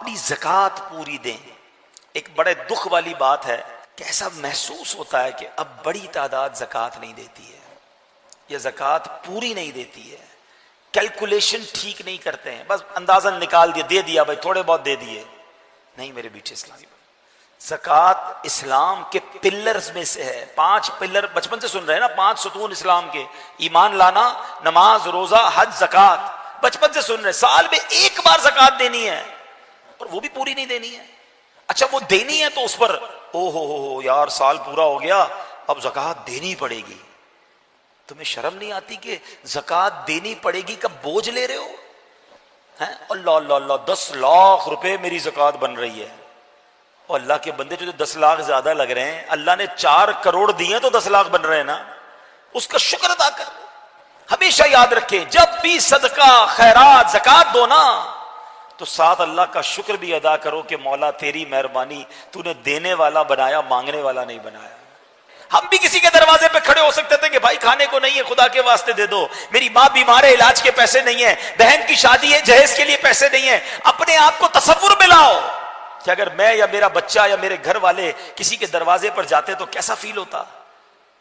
اپنی زکوٰۃ پوری دیں۔ ایک بڑے دکھ والی بات ہے کہ ایسا محسوس ہوتا ہے کہ اب بڑی تعداد زکوٰۃ نہیں دیتی ہے یا زکوٰۃ پوری نہیں دیتی ہے، کیلکولیشن ٹھیک نہیں کرتے ہیں، بس اندازن نکال دیا، دے دیا بھائی، تھوڑے بہت دے دیے۔ نہیں میرے بیٹے اسلامی، زکوٰۃ اسلام کے پلرز میں سے ہے۔ 5 پلر بچپن سے سن رہے ہیں نا، 5 ستون اسلام کے، ایمان لانا، نماز، روزہ، حج، زکوٰۃ، بچپن سے سن رہے۔ سال میں ایک بار زکوٰۃ دینی ہے اور وہ بھی پوری نہیں دینی ہے۔ اچھا وہ دینی ہے تو اس پر او ہو یار سال پورا ہو گیا اب زکوٰۃ دینی پڑے گی۔ تمہیں شرم نہیں آتی کہ زکوٰۃ دینی پڑے گی کا بوجھ لے رہے ہو؟ اللہ اللہ اللہ، 10 لاکھ روپے میری زکوٰۃ بن رہی ہے، اور اللہ کے بندے جو 10 لاکھ زیادہ لگ رہے ہیں، اللہ نے 4 کروڑ دیے تو 10 لاکھ بن رہے ہیں نا، اس کا شکر ادا کر۔ ہمیشہ یاد رکھیں جب بھی صدقہ، خیرات، زکوٰۃ دو نا تو ساتھ اللہ کا شکر بھی ادا کرو کہ مولا تیری مہربانی، تو نے دینے والا بنایا، مانگنے والا نہیں بنایا۔ ہم بھی کسی کے دروازے پہ کھڑے ہو سکتے تھے کہ بھائی کھانے کو نہیں ہے، خدا کے واسطے دے دو، میری ماں بیمار ہے، علاج کے پیسے نہیں ہیں، بہن کی شادی ہے، جہیز کے لیے پیسے نہیں ہیں۔ اپنے آپ کو تصور میں لاؤ کہ اگر میں یا میرا بچہ یا میرے گھر والے کسی کے دروازے پر جاتے تو کیسا فیل ہوتا۔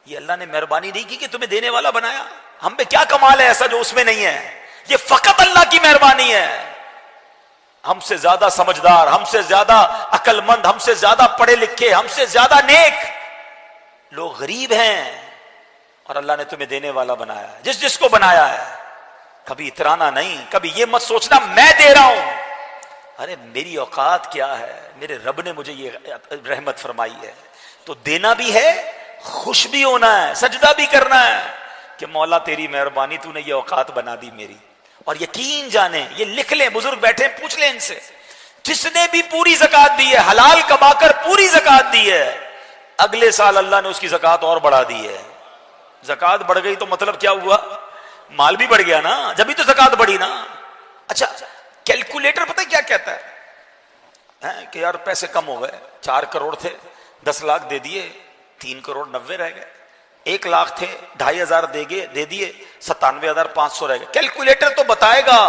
یہ اللہ نے مہربانی نہیں کی کہ تمہیں دینے والا بنایا؟ ہم پہ کیا کمال ہے ایسا جو اس میں نہیں ہے؟ یہ فقط اللہ کی مہربانی ہے۔ ہم سے زیادہ سمجھدار، ہم سے زیادہ عقل مند، ہم سے زیادہ پڑھے لکھے، ہم سے زیادہ نیک لوگ غریب ہیں، اور اللہ نے تمہیں دینے والا بنایا ہے۔ جس کو بنایا ہے کبھی اترانا نہیں، کبھی یہ مت سوچنا میں دے رہا ہوں، ارے میری اوقات کیا ہے، میرے رب نے مجھے یہ رحمت فرمائی ہے، تو دینا بھی ہے، خوش بھی ہونا ہے، سجدہ بھی کرنا ہے کہ مولا تیری مہربانی، تو نے یہ اوقات بنا دی میری۔ اور یقین جانیں، یہ لکھ لیں، بزرگ بیٹھے پوچھ لیں ان سے، جس نے بھی پوری زکوٰۃ دی ہے، حلال کما کر پوری زکوٰۃ دی ہے، اگلے سال اللہ نے اس کی زکوٰۃ اور بڑھا دی ہے۔ زکوٰۃ بڑھ گئی تو مطلب کیا ہوا؟ مال بھی بڑھ گیا نا، جبھی تو زکوٰۃ بڑھی نا۔ اچھا کیلکولیٹر پتہ کیا کہتا ہے کہ یار پیسے کم ہو گئے، 4 کروڑ تھے، 10 لاکھ دے دیے، 3 کروڑ 90 رہ گئے، 1 لاکھ تھے، 2,500 دے دیے، 97,500 رہ گئے۔ کیلکولیٹر تو بتائے گا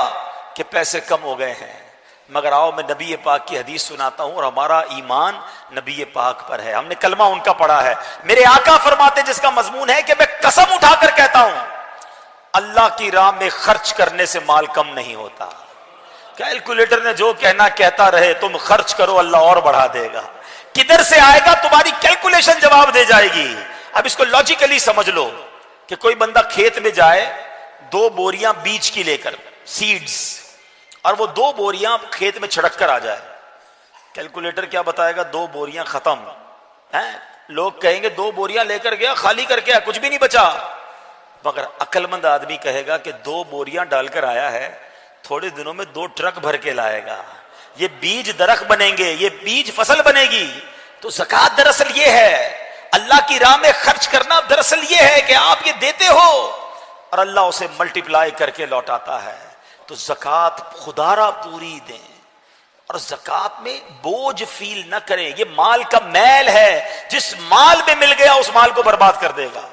کہ پیسے کم ہو گئے ہیں، مگر آؤ میں نبی پاک کی حدیث سناتا ہوں، اور ہمارا ایمان نبی پاک پر ہے، ہم نے کلمہ ان کا پڑھا ہے۔ میرے آقا فرماتے جس کا مضمون ہے کہ میں قسم اٹھا کر کہتا ہوں اللہ کی راہ میں خرچ کرنے سے مال کم نہیں ہوتا۔ کیلکولیٹر نے جو کہنا کہتا رہے، تم خرچ کرو اللہ اور بڑھا دے گا۔ کدھر سے آئے گا تمہاری کیلکولیشن جواب دے جائے گی۔ اب اس کو لاجیکلی سمجھ لو کہ کوئی بندہ کھیت میں جائے 2 بوریاں بیج کی لے کر، سیڈز، اور وہ 2 بوریاں کھیت میں چھڑک کر آ جائے، کیلکولیٹر کیا بتائے گا؟ 2 بوریاں ختم ہیں۔ لوگ کہیں گے 2 بوریاں لے کر گیا، خالی کر کے آیا، کچھ بھی نہیں بچا۔ مگر عقل مند آدمی کہے گا کہ 2 بوریاں ڈال کر آیا ہے، تھوڑے دنوں میں 2 ٹرک بھر کے لائے گا، یہ بیج درخت بنیں گے، یہ بیج فصل بنے گی۔ تو زکوٰۃ دراصل یہ ہے، اللہ کی راہ میں خرچ کرنا دراصل یہ ہے کہ آپ یہ دیتے ہو اور اللہ اسے ملٹیپلائی کر کے لوٹاتا ہے۔ تو زکوٰۃ خدا را پوری دیں، اور زکوٰۃ میں بوجھ فیل نہ کریں۔ یہ مال کا میل ہے، جس مال میں مل گیا اس مال کو برباد کر دے گا۔